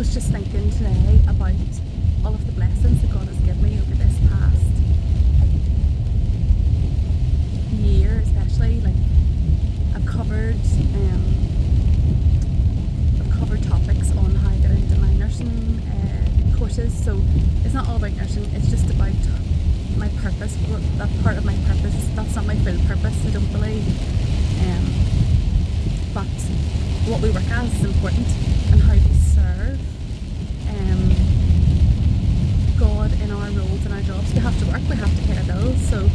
was just thinking today about all of the blessings that God has given me over this past year, especially. Like, I've covered topics on how I get into my nursing courses. So it's not all about nursing, it's just about my purpose. That part of my purpose, that's not my full purpose, I don't believe. But what we work as is important, and how we serve God in our roles and our jobs. We have to work, we have to pay our bills. So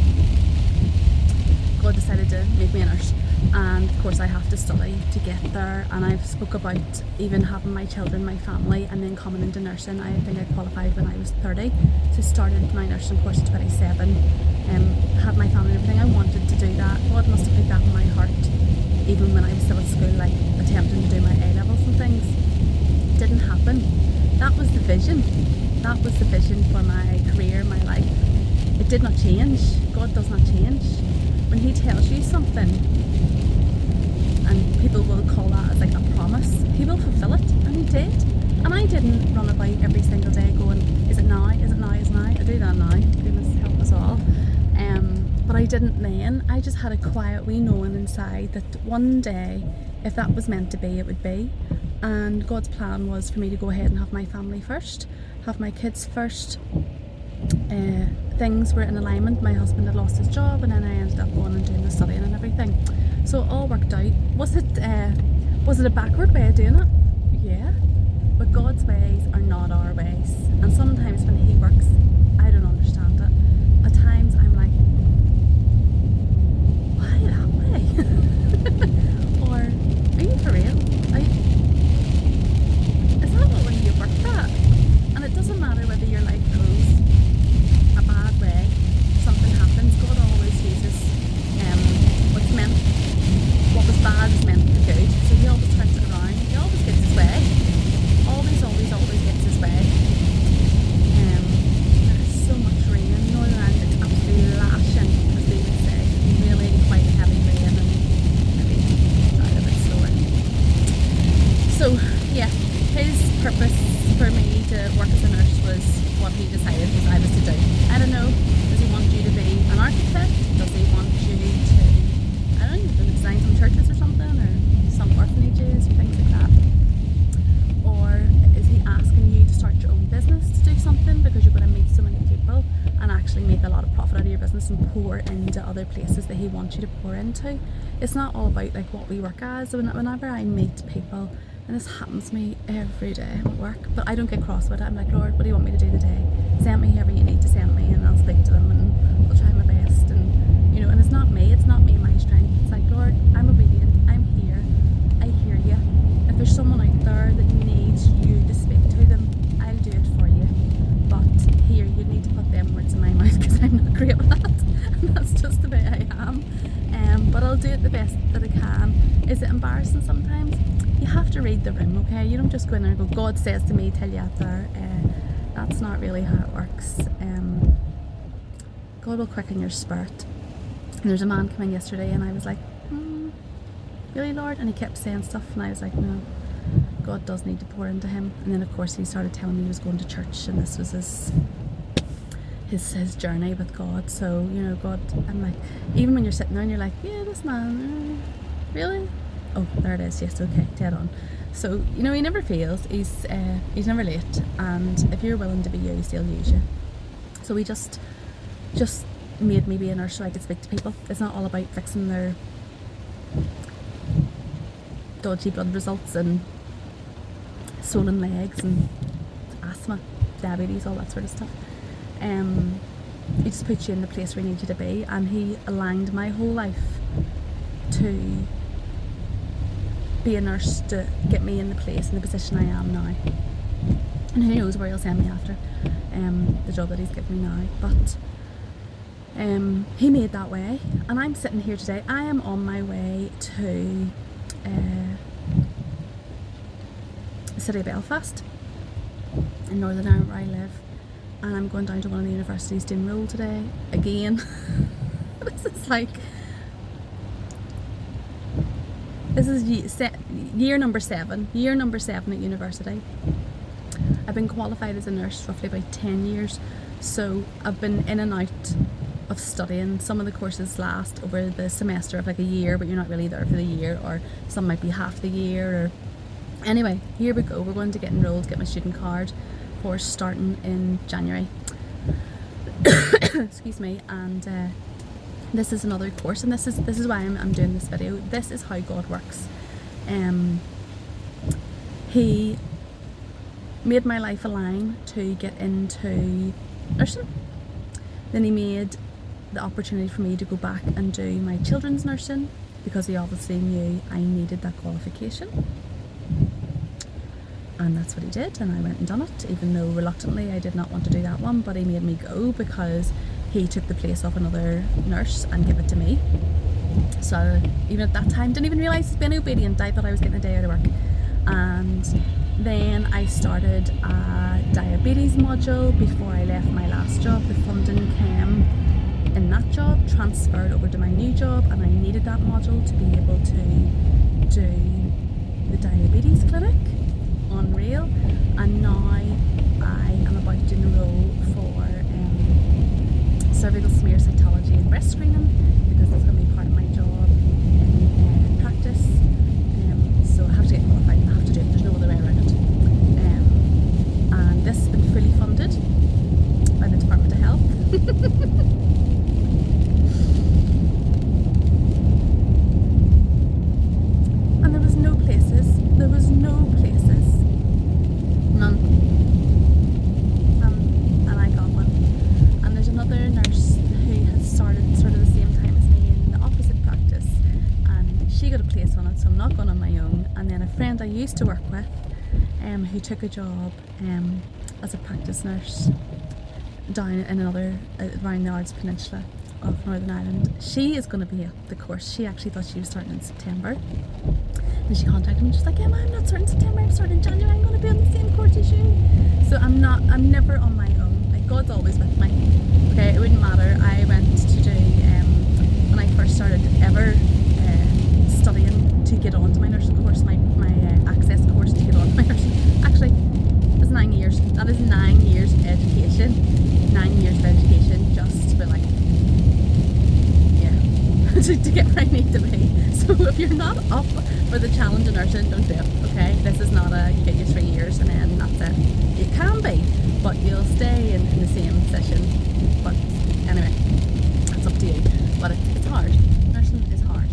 God decided to make me a nurse, and of course I have to study to get there. And I've spoke about even having my children, my family, and then coming into nursing. I think I qualified when I was 30, so started my nursing course at 27. Had my family and everything. I wanted to do that. God must have put that in my heart, even when I was still at school, like attempting to do my A-levels and things. It didn't happen. That was the vision. That was the vision for my career, my life. It did not change. God does not change. When He tells you something, and people will call that as like a promise, He will fulfill it, and He did. And I didn't run about every single day going, is it now, is it now, is it now? I do that now, goodness help us all. But I didn't then. I just had a quiet wee knowing inside that one day, if that was meant to be, it would be. And God's plan was for me to go ahead and have my family first, have my kids first. Things were in alignment. My husband had lost his job, and then I ended up going and doing the studying and everything. So it all worked out. Was it a backward way of doing it? Yeah. But God's ways are not our ways. And sometimes when He works, I don't understand it. At times I'm like, why that way? Or, are you for real? Is that what way you work that? And it doesn't matter whether your life goes a bad way, something happens. God always uses what's meant, what was bad is meant for good. So He always turns it around. He always gets His way. Always gets His way. There is so much rain. Northern Ireland, it's absolutely lashing, as they would say. Really quite heavy rain, and maybe drive a bit slower. So yeah, His purpose for me to work as a nurse was what He decided was I was to do. I don't know, does He want you to be an architect? Does He want you to, I don't know, design some churches or something, or some orphanages or things like that? Or is He asking you to start your own business to do something, because you're going to meet so many people and actually make a lot of profit out of your business and pour into other places that He wants you to pour into? It's not all about like what we work as. Whenever I meet people, and this happens to me every day at work, but I don't get cross with it. I'm like, Lord, what do you want me to do today? Send me whoever you need to send me, and I'll speak to them, and I'll try my best. And and it's not me and my strength. It's like, Lord, I'm obedient, I'm here, I hear you. If there's someone out there that needs you to speak to them, I'll do it for you. But here, you need to put them words in my mouth, because I'm not great with that. And that's just the way I am. But I'll do it the best that I can. Is it embarrassing sometimes? You have to read the room, okay? You don't just go in there and go, God says to me, tell you out there. That's not really how it works. God will quicken your spirit. And there's a man coming yesterday, and I was like, really, Lord? And he kept saying stuff, and I was like, no, God does need to pour into him. And then of course he started telling me he was going to church, and this was his journey with God. So God, I'm like, even when you're sitting there and you're like, yeah, this man, really? Oh, there it is. Yes, okay, dead on. So he never fails. He's never late, and if you're willing to be used, he'll use you. So he just made me be a nurse so I could speak to people. It's not all about fixing their dodgy blood results and swollen legs and asthma, diabetes, all that sort of stuff. He just puts you in the place where he needs you to be, and he aligned my whole life to be a nurse to get me in the place, in the position I am now. And who knows where he'll send me after the job that he's given me now. But he made that way, and I'm sitting here today. I am on my way to the city of Belfast in Northern Ireland, where I live, and I'm going down to one of the universities to enrol today again. This is year number 7 at university, I've been qualified as a nurse roughly about 10 years, so I've been in and out of studying. Some of the courses last over the semester of like a year, but you're not really there for the year, or some might be half the year. Or anyway, here we go. We're going to get enrolled, get my student card for starting in January. Excuse me. And this is another course, and this is why I'm doing this video. This is how God works. He made my life align to get into nursing. Then he made the opportunity for me to go back and do my children's nursing, because he obviously knew I needed that qualification. And that's what he did, and I went and done it, even though reluctantly I did not want to do that one, but he made me go because he took the place of another nurse and gave it to me. So even at that time, didn't even realise he's being obedient. I thought I was getting a day out of work. And then I started a diabetes module before I left my last job. The funding came in that job, transferred over to my new job, and I needed that module to be able to do the diabetes clinic. Unreal. And now I am about to enroll for cervical smear cytology and breast screening, because that's going to be part of my job in practice. So I have to get qualified and I have to do it. There's no other way around it. And this has been fully funded by the Department of Health. And there was no places. None. And I got one. And there's another nurse who has started sort of the same time as me in the opposite practice, and she got a place on it, so I'm not going on my own. And then a friend I used to work with, who took a job as a practice nurse down in another around the Ards Peninsula of Northern Ireland. She is going to be at the course. She actually thought she was starting in September, and she contacted me. She's like, Emma, I'm not starting in September, I'm starting in January. I'm going to be on the same course as you. So I'm never on my own. Like, God's always with me. Okay, it wouldn't matter. I went to do when I first started ever studying to get onto my nursing course, my access course to get onto my nursing. Actually, that's 9 years. That is 9 years of education. 9 years of education just to be like, yeah, to get where I need to be. So if you're not up for the challenge of nursing, don't do it. Okay, this is not you get your 3 years and then that's it. It can be, but you'll stay in the same session. But anyway, it's up to you. But it's hard. Nursing is hard.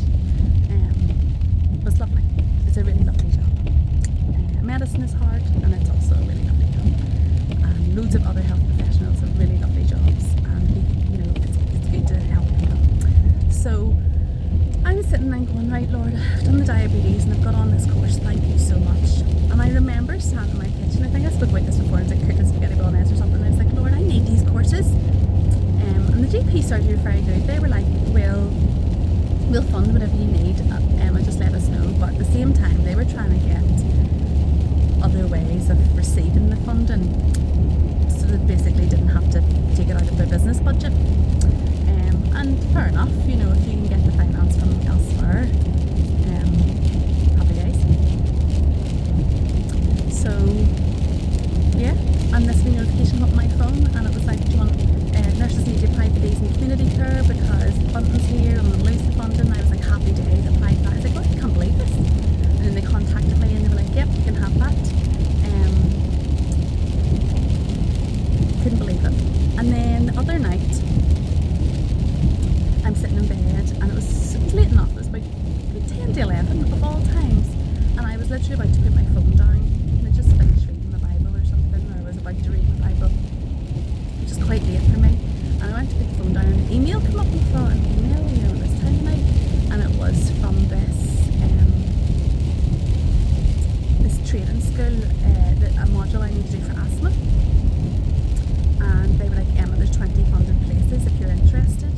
But it's lovely. It's a really lovely job. Medicine is hard, and it's also a really lovely job. And loads of other health professionals have really lovely jobs, and it's good to help people. So I was sitting there going, right, Lord, I've done the diabetes and I've got on this course, thank you so much. And I remember standing in my kitchen, I think I spoke about this before, I was like cooking spaghetti bolognese or something, and I was like, Lord, I need these courses. And the GP surgery were very good. They were like, we'll fund whatever you need, and just let us know. But at the same time, they were trying to get other ways of receiving the funding, so they basically didn't have to take it out of their business budget. And fair enough, if you can get the finance from elsewhere, happy days. So yeah, and this wee notification hit my phone, and it was like, do you want nurses need to apply for days in community care because the funding's here and we'll lose the funding. And I was like, happy days, apply for that. I was like, oh, I can't believe this. And then they contacted me and they were like, yep, you can have that. Couldn't believe it. And then the other night, I'm sitting in bed, and it was late enough. It was about 10 to 11 of all times, and I was literally about to put my phone down, and I just finished reading the Bible or something, or I was about to read the Bible, which is quite late for me. And I went to put the phone down, and an email came up, and I thought, an email, this time of night, and it was from this training school, a module I need to do for asthma. And they were like, Emma, there's 20 funded places if you're interested.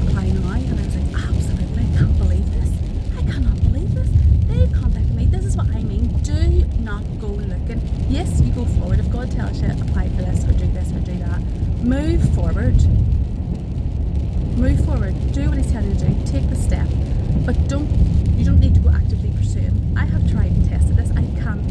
Apply now. And I was like, absolutely, I can't believe this. I cannot believe this. They've contacted me. This is what I mean. Do not go looking. Yes, you go forward. If God tells you, apply for this or do that, move forward. Move forward. Do what he's telling you to do. Take the step. But you don't need to go actively pursuing. I have tried and tested this. I can't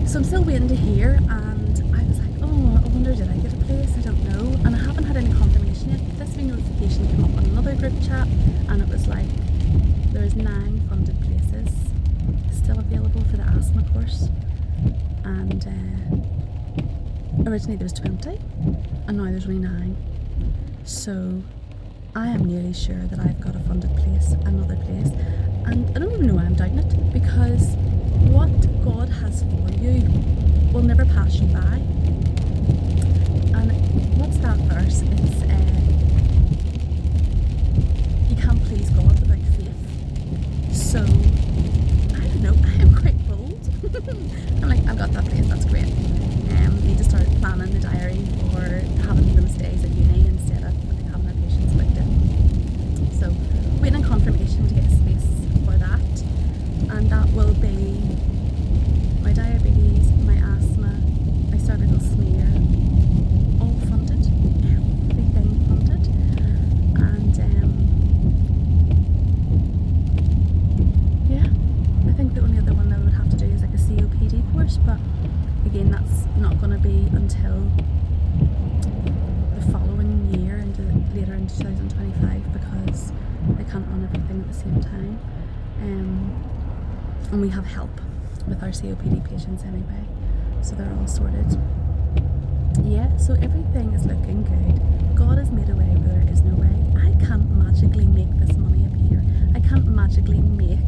So I'm still waiting to hear, and I was like, oh, I wonder, did I get a place? I don't know. And I haven't had any confirmation yet. This wee notification came up on another group chat, and it was like, there's 9 funded places still available for the asthma course. And originally there was 20, and now there's only 9. So I am nearly sure that I've got a funded place, another place. And I don't even know why I'm doubting it, because what God has for you will never pass you by. And what's that verse? It's you can't please God without faith. So I don't know, I am quite bold. I'm like, I've got that place, that's great. Need to start planning the diary for having those days at uni instead of like having our patients booked in. So waiting on confirmation to get a space for that, and that will be my diabetes, my asthma, my cervical smear, all funded, everything funded. And yeah, I think the only other one that I would have to do is like a COPD course, but again, that's not going to be until the following year, later in 2025, because I can't run everything at the same time. And we have help with our COPD patients anyway, so they're all sorted. Yeah, so everything is looking good. God has made a way where there is no way. I can't magically make this money appear. I can't magically make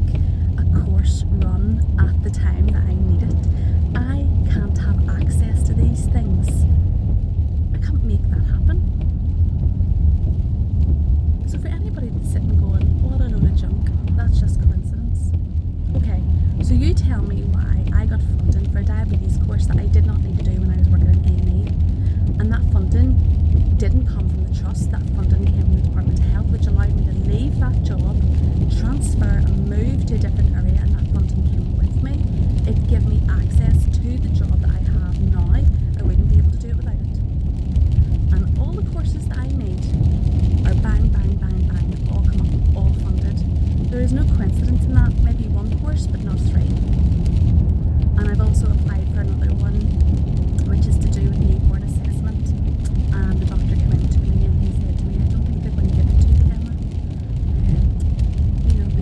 a course run at the time that I need it. I can't have access to these things. I can't make that happen. So for anybody that's sitting going, what a load of junk, that's just coincidence. Okay, so you tell me why I got funding for a diabetes course that I did not need to do when I was working in A&E. And that funding didn't come from the trust, that funding came from the Department of Health, which allowed me to leave that job, transfer and move to a different area, and that funding came with me. It gave me access to the job that I have now. I wouldn't be able to do it without it. And all the courses that I need are bang, bang, bang, bang, all come up, all funded. There is no coincidence in that. Maybe one course, but not 3. And I've also applied for another one, which is to do with newborn assessment. And the doctor came in to me and he said to me, I don't think they're going to give it to you, Emma.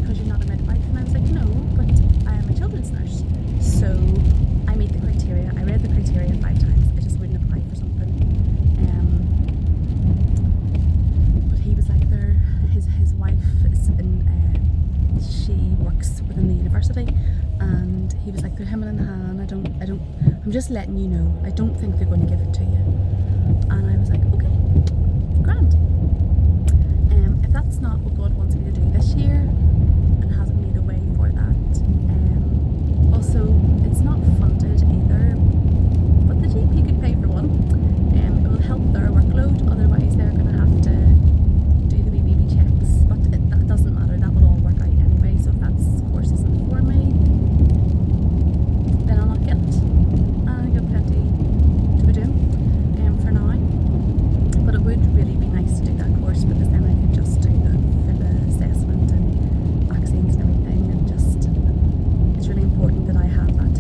Because you're not a midwife. And I was like, no, but I am a children's nurse. So I meet the criteria. I read the criteria 5 times. I just wouldn't apply for something. But he was like, his wife is in, she works within the university, and he was like, they're hemming in the hand. I'm just letting you know, I don't think they're going to give it to you. And I was like, okay, grand. If that's not what God wants me to do this year, and hasn't made a way for that, also it's not funded either, but the GP could pay for one. It will help their workload, otherwise they're going to have to do the wee baby checks, but that doesn't matter, that will all work out anyway. So if that course isn't for me, then I'll not get it. I got plenty to be doing for now, but it would really be nice to do that course, because then I could just do the assessment and vaccines and everything, and just, it's really important that I have that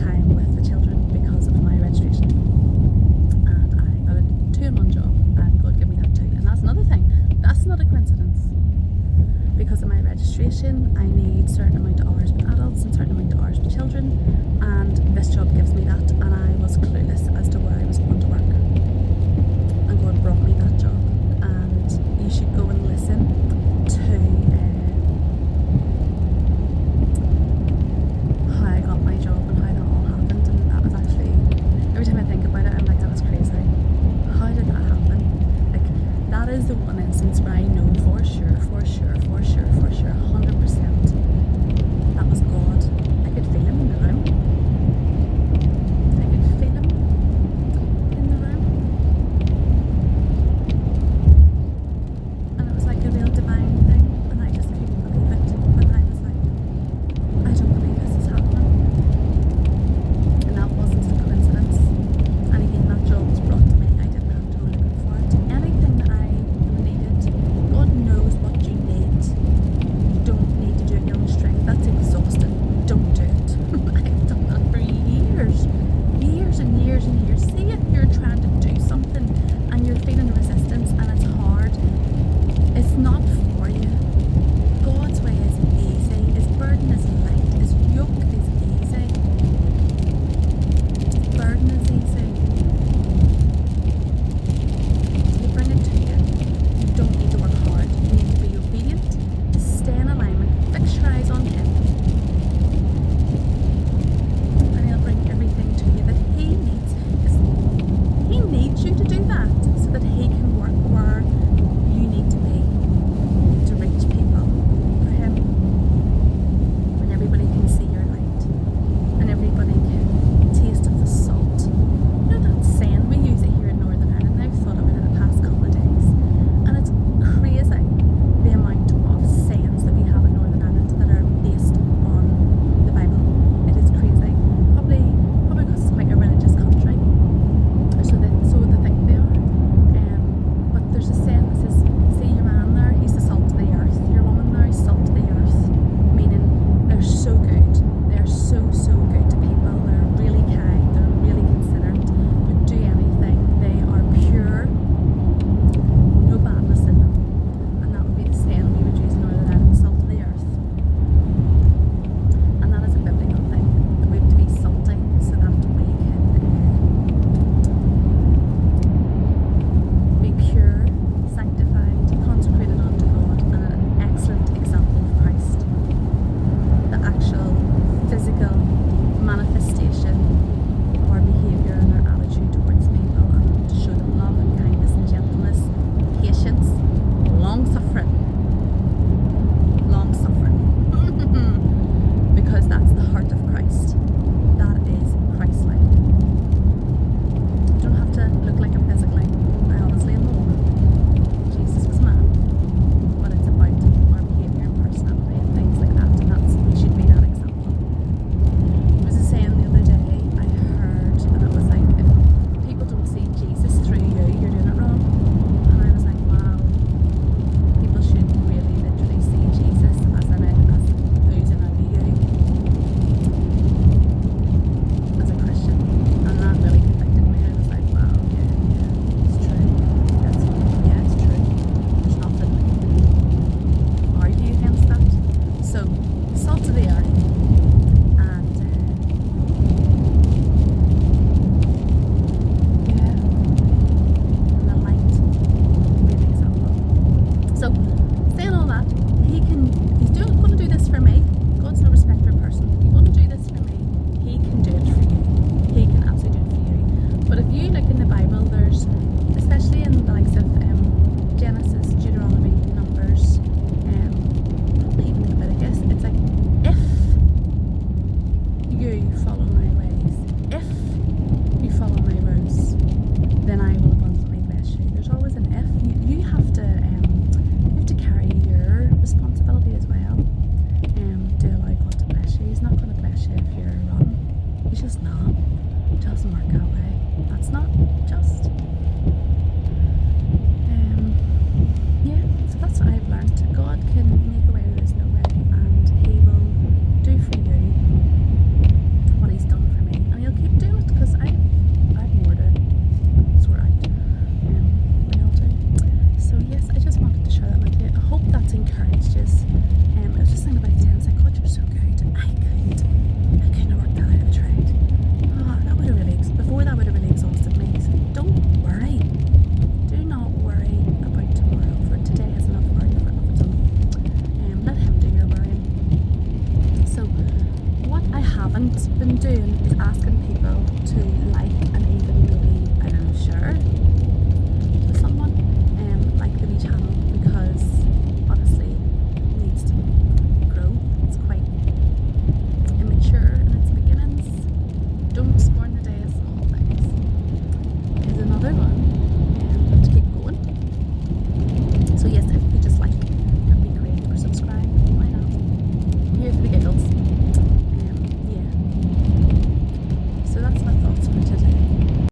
just not. It doesn't work that way. That's not just. Yeah, so that's what I've learned. God can make a